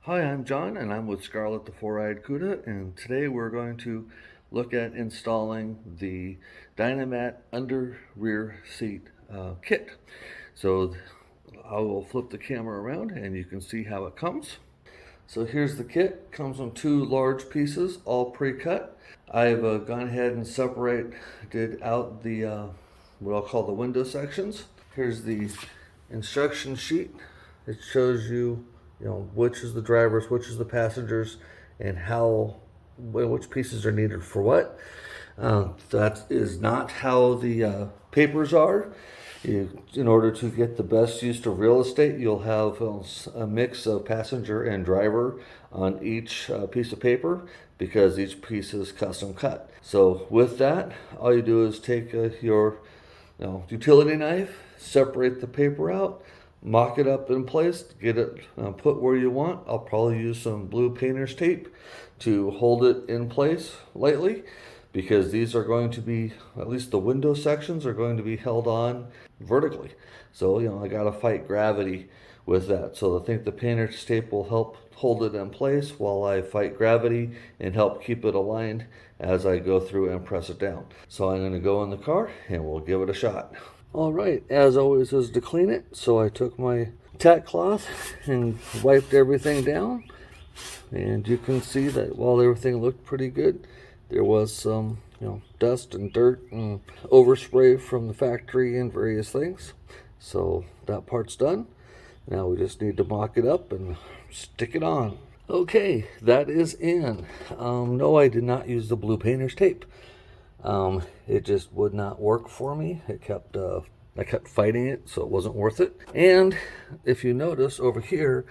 Hi, I'm John, and I'm with Scarlett the Four-Eyed Cuda, and today we're going to look at installing the Dynamat under rear seat kit. So I will flip the camera around and you can see how it comes. So here's the kit. Comes in two large pieces, all pre-cut. I've gone ahead and separated out the what I'll call the window sections. Here's the instruction sheet. It shows you, which is the drivers, which is the passengers, and which pieces are needed for what. That is not how the papers are. In order to get the best use of real estate, you'll have a mix of passenger and driver on each piece of paper because each piece is custom cut. So with that, all you do is take your utility knife, separate the paper out, mock it up in place, get it put where you want. I'll probably use some blue painter's tape to hold it in place lightly, because these are going to be, at least the window sections are going to be held on vertically. So, I got to fight gravity with that. So I think the painter's tape will help hold it in place while I fight gravity and help keep it aligned as I go through and press it down. So I'm going to go in the car and we'll give it a shot. All right, as always is to clean it. So I took my tack cloth and wiped everything down. And you can see that while everything looked pretty good, there was some, dust and dirt and overspray from the factory and various things. So that part's done. Now we just need to mock it up and stick it on. Okay, that is in. No, I did not use the blue painter's tape. It just would not work for me. I kept fighting it, so it wasn't worth it. And if you notice over here,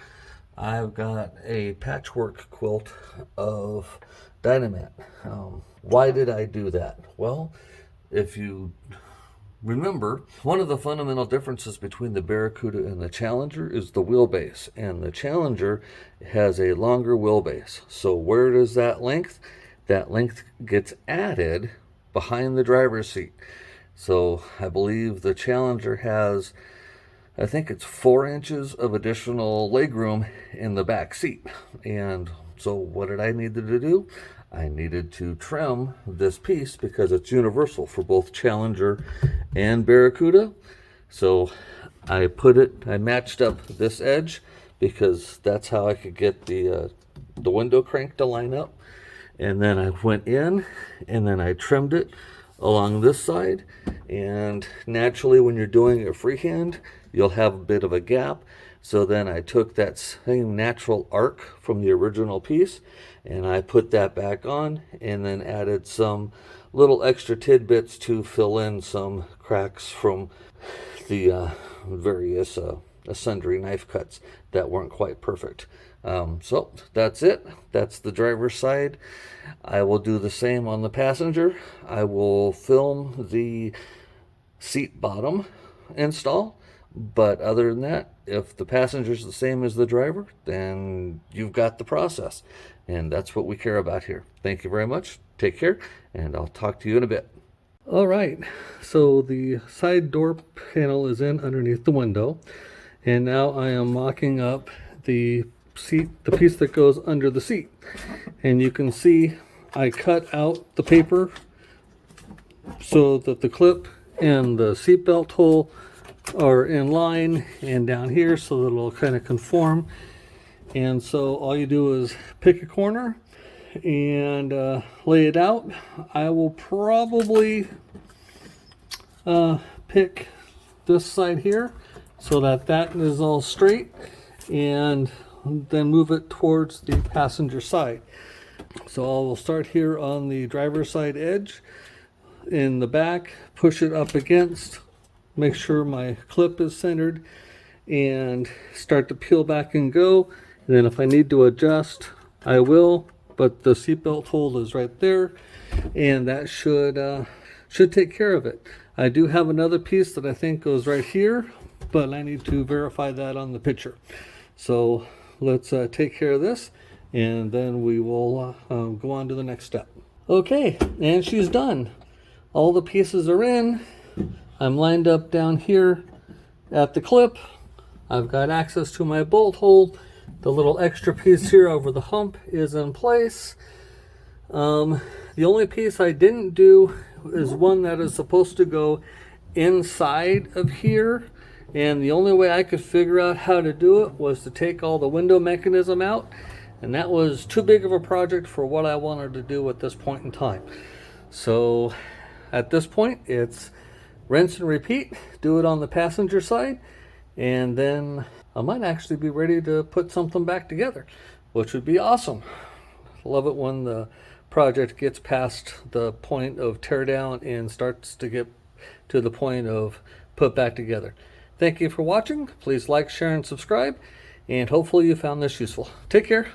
I've got a patchwork quilt of Dynamat. Why did I do that? Well, if you remember, one of the fundamental differences between the Barracuda and the Challenger is the wheelbase, and the Challenger has a longer wheelbase. So where does that length? That length gets added behind the driver's seat. So I believe the Challenger has, I think it's 4 inches of additional legroom in the back seat. And so what did I need to do? I needed to trim this piece because it's universal for both Challenger and Barracuda. So I matched up this edge because that's how I could get the window crank to line up. And then I went in and then I trimmed it along this side. And naturally, when you're doing it freehand, you'll have a bit of a gap. So then I took that same natural arc from the original piece and I put that back on and then added some little extra tidbits to fill in some cracks from the various sundry knife cuts that weren't quite perfect. So that's it. That's the driver's side. I will do the same on the passenger. I will film the seat bottom install. But other than that, if the passenger's the same as the driver, then you've got the process. And that's what we care about here. Thank you very much. Take care, and I'll talk to you in a bit. All right, so the side door panel is in underneath the window. And now I am mocking up the seat, the piece that goes under the seat. And you can see I cut out the paper so that the clip and the seatbelt hole are in line, and down here so that it'll kind of conform. And so all you do is pick a corner and lay it out. I will probably pick this side here so that that is all straight, and then move it towards the passenger side. So I will start here on the driver's side edge in the back, push it up against, make sure my clip is centered, and start to peel back and go. And then if I need to adjust, I will, but the seatbelt hole is right there, and that should take care of it. I do have another piece that I think goes right here, but I need to verify that on the picture. So let's take care of this, and then we will go on to the next step. Okay, and she's done. All the pieces are in. I'm lined up down here at the clip. I've got access to my bolt hole, The little extra piece here over the hump is in place. The only piece I didn't do is one that is supposed to go inside of here, and the only way I could figure out how to do it was to take all the window mechanism out, and that was too big of a project for what I wanted to do at this point in time. So at this point, it's rinse and repeat, do it on the passenger side, and then I might actually be ready to put something back together, which would be awesome. Love it when the project gets past the point of tear down and starts to get to the point of put back together. Thank you for watching. Please like, share, and subscribe, and hopefully you found this useful. Take care.